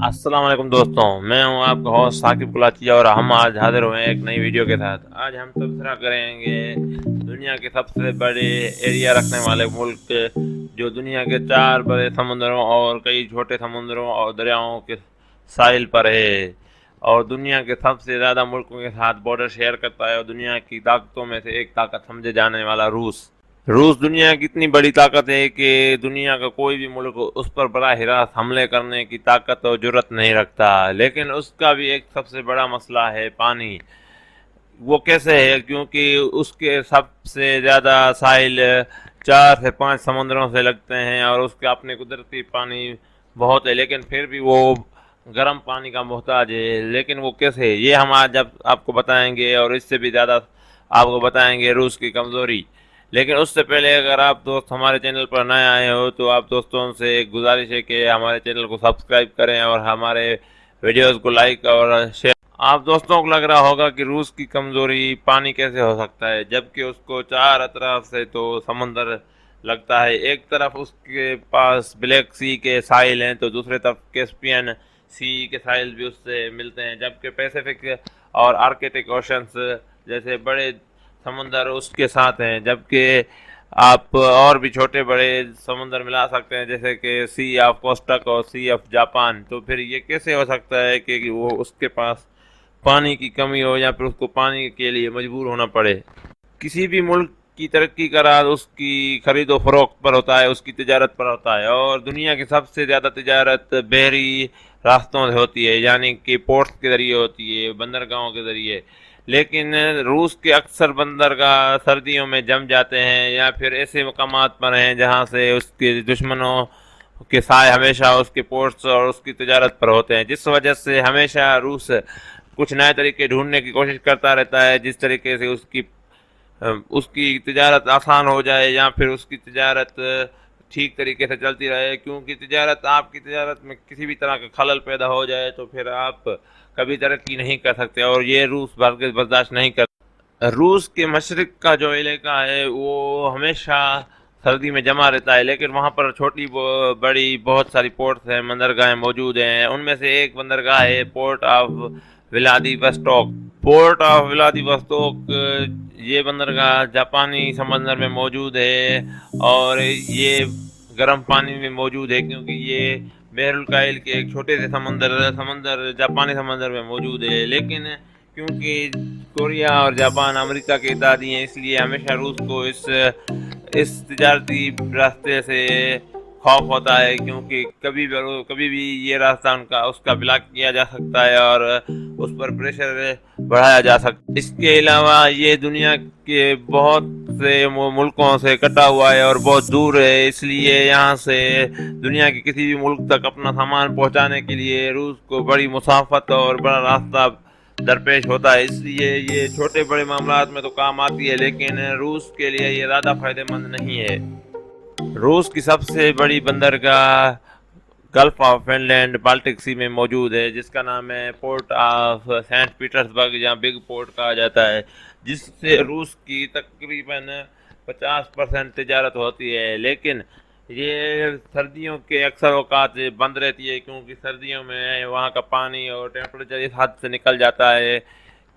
السلام علیکم دوستوں، میں ہوں آپ کا ہوسٹ ثاقب کلاچیا اور ہم آج حاضر ہوئے ہیں ایک نئی ویڈیو کے ساتھ۔ آج ہم تبصرہ کریں گے دنیا کے سب سے بڑے ایریا رکھنے والے ملک جو دنیا کے 4 بڑے سمندروں اور کئی چھوٹے سمندروں اور دریاؤں کے ساحل پر ہے، اور دنیا کے سب سے زیادہ ملکوں کے ساتھ بارڈر شیئر کرتا ہے، اور دنیا کی طاقتوں میں سے ایک طاقت سمجھے جانے والا روس دنیا کی اتنی بڑی طاقت ہے کہ دنیا کا کوئی بھی ملک اس پر براہ راست حملے کرنے کی طاقت اور جرت نہیں رکھتا، لیکن اس کا بھی ایک سب سے بڑا مسئلہ ہے پانی۔ وہ کیسے ہے؟ کیونکہ اس کے سب سے زیادہ ساحل 4 سے 5 سمندروں سے لگتے ہیں، اور اس کے اپنے قدرتی پانی بہت ہے، لیکن پھر بھی وہ گرم پانی کا محتاج ہے۔ لیکن وہ کیسے ہے یہ ہم آج آپ کو بتائیں گے، اور اس سے بھی زیادہ آپ کو بتائیں گے روس کی کمزوری۔ لیکن اس سے پہلے اگر آپ دوست ہمارے چینل پر نئے آئے ہو تو آپ دوستوں سے ایک گزارش ہے کہ ہمارے چینل کو سبسکرائب کریں اور ہمارے ویڈیوز کو لائک اور شیئر۔ آپ دوستوں کو لگ رہا ہوگا کہ روس کی کمزوری پانی کیسے ہو سکتا ہے، جبکہ اس کو 4 اطراف سے تو سمندر لگتا ہے۔ ایک طرف اس کے پاس بلیک سی کے ساحل ہیں تو دوسری طرف کیسپین سی کے ساحل بھی اس سے ملتے ہیں، جبکہ پیسیفک اور آرکٹک اوشنز جیسے بڑے سمندر اس کے ساتھ ہیں، جبکہ آپ اور بھی چھوٹے بڑے سمندر ملا سکتے ہیں جیسے کہ سی آف کوسٹک اور سی آف جاپان۔ تو پھر یہ کیسے ہو سکتا ہے کہ وہ اس کے پاس پانی کی کمی ہو یا پھر اس کو پانی کے لیے مجبور ہونا پڑے؟ کسی بھی ملک کی ترقی کا راز اس کی خرید و فروخت پر ہوتا ہے، اس کی تجارت پر ہوتا ہے، اور دنیا کی سب سے زیادہ تجارت بحری راستوں سے ہوتی ہے، یعنی کہ پورٹس کے ذریعے ہوتی ہے، بندرگاہوں کے ذریعے۔ لیکن روس کے اکثر بندرگاہ سردیوں میں جم جاتے ہیں یا پھر ایسے مقامات پر ہیں جہاں سے اس کے دشمنوں کے سائے ہمیشہ اس کے پورٹس اور اس کی تجارت پر ہوتے ہیں، جس وجہ سے ہمیشہ روس کچھ نئے طریقے ڈھونڈنے کی کوشش کرتا رہتا ہے جس طریقے سے اس کی تجارت آسان ہو جائے یا پھر اس کی تجارت ٹھیک طریقے سے چلتی رہے، کیونکہ آپ کی تجارت میں کسی بھی طرح کا خلل پیدا ہو جائے تو پھر آپ کبھی ترقی نہیں کر سکتے، اور یہ روس برداشت نہیں کرتا۔ روس کے مشرق کا جو علاقہ ہے وہ ہمیشہ سردی میں جمع رہتا ہے، لیکن وہاں پر چھوٹی بڑی بہت ساری پورٹس ہیں، بندرگاہیں موجود ہیں۔ ان میں سے ایک بندرگاہ ہے port of Vladivostok. Port of Vladivostok یہ بندرگاہ جاپانی سمندر میں موجود ہے، اور یہ گرم پانی میں موجود ہے کیونکہ یہ بحر الکاہل کے ایک چھوٹے سے سمندر جاپانی سمندر میں موجود ہے۔ لیکن کیونکہ کوریا اور جاپان امریکہ کے اتحادی ہیں، اس لیے ہمیشہ روس کو اس تجارتی راستے سے خوف ہوتا ہے، کیونکہ کبھی بھی یہ راستہ اس کا بلاک کیا جا سکتا ہے اور اس پر پریشر بڑھایا جا سکتا ہے۔ اس کے علاوہ یہ دنیا کے بہت سے ملکوں سے کٹا ہوا ہے اور بہت دور ہے، اس لیے یہاں سے دنیا کے کسی بھی ملک تک اپنا سامان پہنچانے کے لیے روس کو بڑی مسافت اور بڑا راستہ درپیش ہوتا ہے۔ اس لیے یہ چھوٹے بڑے معاملات میں تو کام آتی ہے، لیکن روس کے لیے یہ زیادہ فائدہ مند نہیں ہے۔ روس کی سب سے بڑی بندرگاہ Gulf of Finland Baltic Sea میں موجود ہے، جس کا نام ہے پورٹ آف سینٹ پیٹرسبرگ یا بگ پورٹ کہا جاتا ہے، جس سے روس کی تقریباً 50% تجارت ہوتی ہے۔ لیکن یہ سردیوں کے اکثر اوقات بند رہتی ہے، کیونکہ سردیوں میں وہاں کا پانی اور ٹیمپریچر اس حد سے نکل جاتا ہے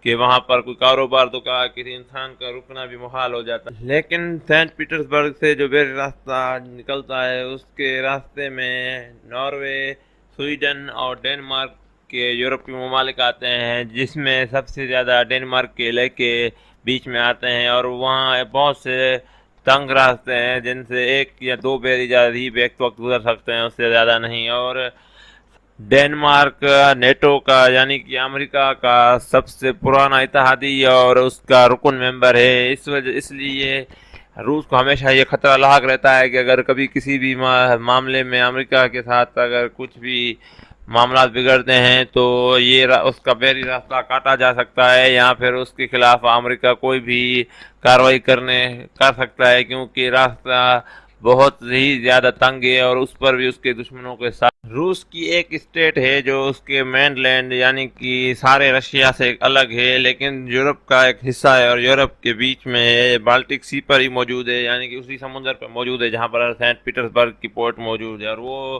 کہ وہاں پر کوئی کاروبار تو کسی انسان کا رکنا بھی محال ہو جاتا ہے۔ لیکن سینٹ پیٹرسبرگ سے جو بحری راستہ نکلتا ہے اس کے راستے میں ناروے، سویڈن اور ڈنمارک کے یورپی ممالک آتے ہیں، جس میں سب سے زیادہ ڈنمارک کے علاقے بیچ میں آتے ہیں، اور وہاں بہت سے تنگ راستے ہیں جن سے 1 یا 2 بحری جہاز ایک وقت گزر سکتے ہیں، اس سے زیادہ نہیں۔ اور ڈنمارک نیٹو کا یعنی کہ امریکہ کا سب سے پرانا اتحادی اور اس کا رکن ممبر ہے، اس لیے روس کو ہمیشہ یہ خطرہ لاحق رہتا ہے کہ اگر کبھی کسی بھی معاملے میں امریکہ کے ساتھ اگر کچھ بھی معاملات بگڑتے ہیں تو یہ اس کا بحری راستہ کاٹا جا سکتا ہے، یا پھر اس کے خلاف امریکہ کوئی بھی کارروائی کر سکتا ہے، کیونکہ راستہ بہت ہی زیادہ تنگ ہے، اور اس پر بھی اس کے دشمنوں کے ساتھ روس کی ایک اسٹیٹ ہے جو اس کے مین لینڈ یعنی کہ سارے رشیا سے الگ ہے، لیکن یورپ کا ایک حصہ ہے، اور یورپ کے بیچ میں ہے، بالٹک سی پر ہی موجود ہے، یعنی کہ اسی سمندر پر موجود ہے جہاں پر سینٹ پیٹرسبرگ کی پورٹ موجود ہے، اور وہ